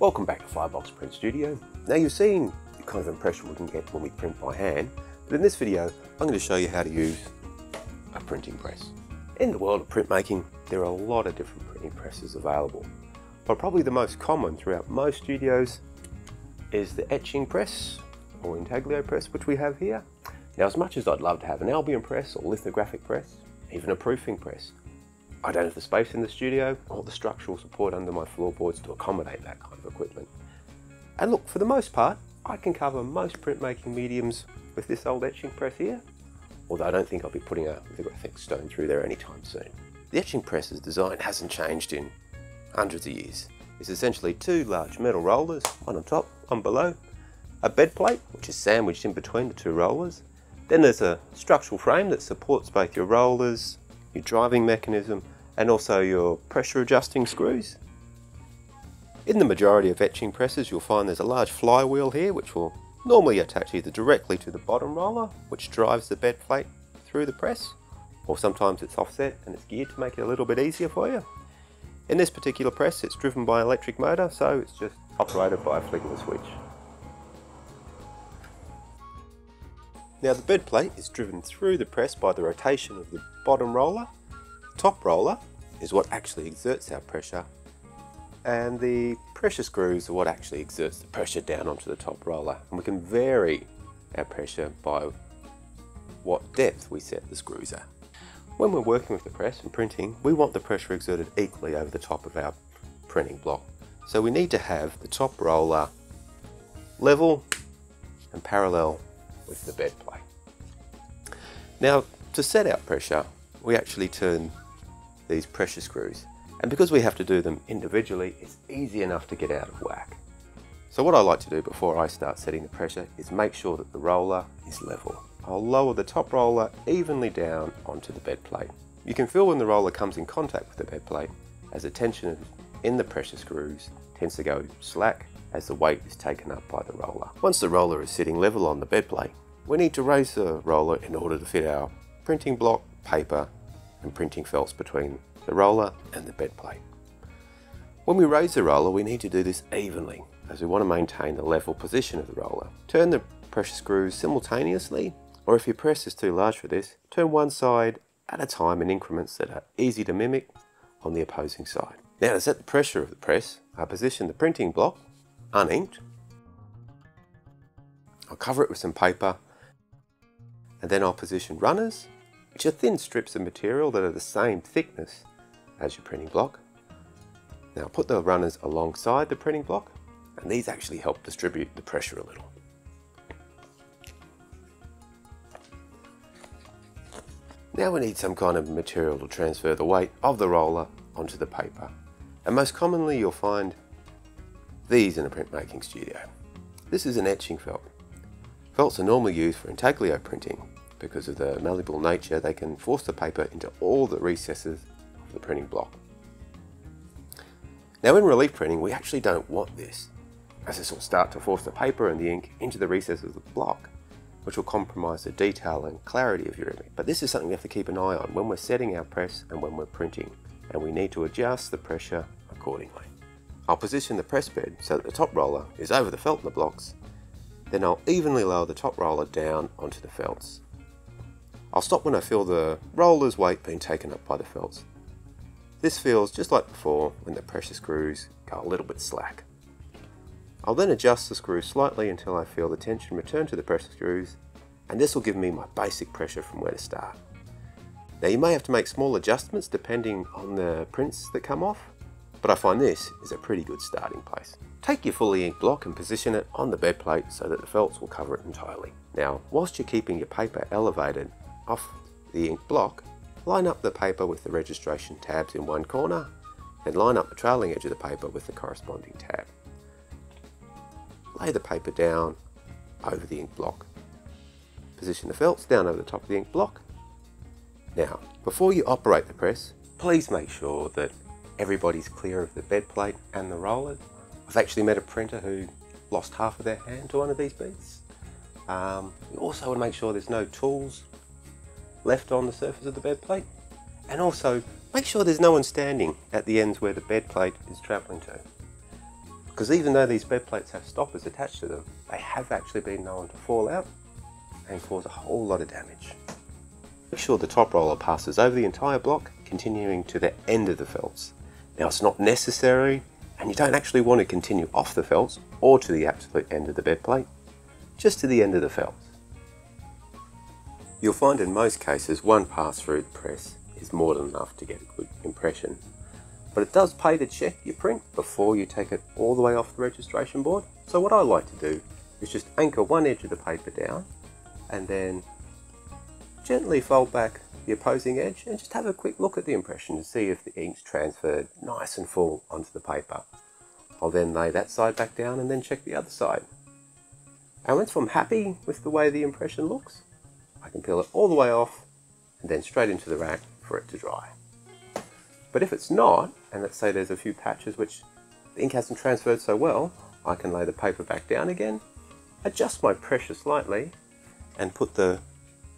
Welcome back to Firebox Print Studio. Now you've seen the kind of impression we can get when we print by hand, but in this video I'm going to show you how to use a printing press. In the world of printmaking there are a lot of different printing presses available, but probably the most common throughout most studios is the etching press or intaglio press, which we have here. Now as much as I'd love to have an Albion press or lithographic press, even a proofing press, I don't have the space in the studio or the structural support under my floorboards to accommodate that kind of equipment. And look, for the most part, I can cover most printmaking mediums with this old etching press here, although I don't think I'll be putting a lithographic stone through there anytime soon. The etching press's design hasn't changed in hundreds of years. It's essentially two large metal rollers, one on top, one below, a bed plate, which is sandwiched in between the two rollers. Then there's a structural frame that supports both your rollers, your driving mechanism, and also your pressure adjusting screws. In the majority of etching presses you'll find there's a large flywheel here which will normally attach either directly to the bottom roller, which drives the bed plate through the press, or sometimes it's offset and it's geared to make it a little bit easier for you. In this particular press it's driven by an electric motor, so it's just operated by a flick of a switch. Now the bed plate is driven through the press by the rotation of the bottom roller. The top roller is what actually exerts our pressure, and the pressure screws are what actually exerts the pressure down onto the top roller, and we can vary our pressure by what depth we set the screws at. When we're working with the press and printing, we want the pressure exerted equally over the top of our printing block, so we need to have the top roller level and parallel with the bed plate. Now to set our pressure we actually turn these pressure screws, and because we have to do them individually it's easy enough to get out of whack. So what I like to do before I start setting the pressure is make sure that the roller is level. I'll lower the top roller evenly down onto the bed plate. You can feel when the roller comes in contact with the bed plate as the tension in the pressure screws tends to go slack as the weight is taken up by the roller. Once the roller is sitting level on the bed plate, we need to raise the roller in order to fit our printing block, paper and printing felts between the roller and the bed plate. When we raise the roller we need to do this evenly, as we want to maintain the level position of the roller. Turn the pressure screws simultaneously, or if your press is too large for this, turn one side at a time in increments that are easy to mimic on the opposing side. Now to set the pressure of the press, I position the printing block uninked. I'll cover it with some paper, and then I'll position runners, which are thin strips of material that are the same thickness as your printing block. Now put the runners alongside the printing block, and these actually help distribute the pressure a little. Now we need some kind of material to transfer the weight of the roller onto the paper, and most commonly you'll find these in a printmaking studio. This is an etching felt. Felts are normally used for intaglio printing. Because of the malleable nature, they can force the paper into all the recesses of the printing block. Now in relief printing, we actually don't want this, as this will start to force the paper and the ink into the recesses of the block, which will compromise the detail and clarity of your image. But this is something we have to keep an eye on when we're setting our press and when we're printing, and we need to adjust the pressure accordingly. I'll position the press bed so that the top roller is over the felt in the blocks, then I'll evenly lower the top roller down onto the felts. I'll stop when I feel the roller's weight being taken up by the felts. This feels just like before when the pressure screws go a little bit slack. I'll then adjust the screws slightly until I feel the tension return to the pressure screws, and this will give me my basic pressure from where to start. Now you may have to make small adjustments depending on the prints that come off, but I find this is a pretty good starting place. Take your fully inked block and position it on the bed plate so that the felts will cover it entirely. Now whilst you're keeping your paper elevated off the ink block, line up the paper with the registration tabs in one corner, and line up the trailing edge of the paper with the corresponding tab. Lay the paper down over the ink block. Position the felts down over the top of the ink block. Now, before you operate the press, please make sure that everybody's clear of the bed plate and the rollers. I've actually met a printer who lost half of their hand to one of these beads. You also want to make sure there's no tools left on the surface of the bed plate, and also make sure there's no one standing at the ends where the bed plate is travelling to. because even though these bed plates have stoppers attached to them, they have actually been known to fall out and cause a whole lot of damage. Make sure the top roller passes over the entire block, continuing to the end of the felts. Now it's not necessary, and you don't actually want to continue off the felts or to the absolute end of the bed plate, just to the end of the felts. You'll find in most cases one pass through the press is more than enough to get a good impression, but it does pay to check your print before you take it all the way off the registration board. So what I like to do is just anchor one edge of the paper down and then gently fold back the opposing edge and just have a quick look at the impression to see if the ink's transferred nice and full onto the paper. I'll then lay that side back down and then check the other side. And once I'm happy with the way the impression looks, I can peel it all the way off and then straight into the rack for it to dry. But if it's not, and let's say there's a few patches which the ink hasn't transferred so well, I can lay the paper back down again, adjust my pressure slightly and put the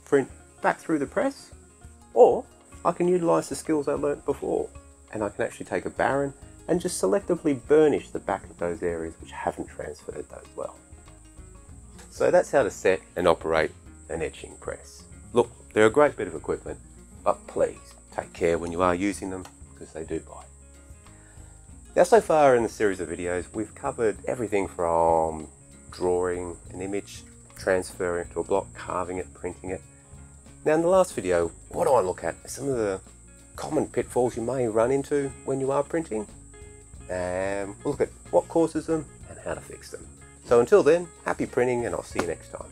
print back through the press, or I can utilise the skills I learnt before, and I can actually take a baron and just selectively burnish the back of those areas which haven't transferred those well. So that's how to set and operate an etching press. Look, they're a great bit of equipment, but please take care when you are using them, because they do bite. Now, so far in the series of videos, we've covered everything from drawing an image, transferring it to a block, carving it, printing it. Now in the last video, what do I look at? Some of the common pitfalls you may run into when you are printing, and we'll look at what causes them and how to fix them. So until then, happy printing, and I'll see you next time.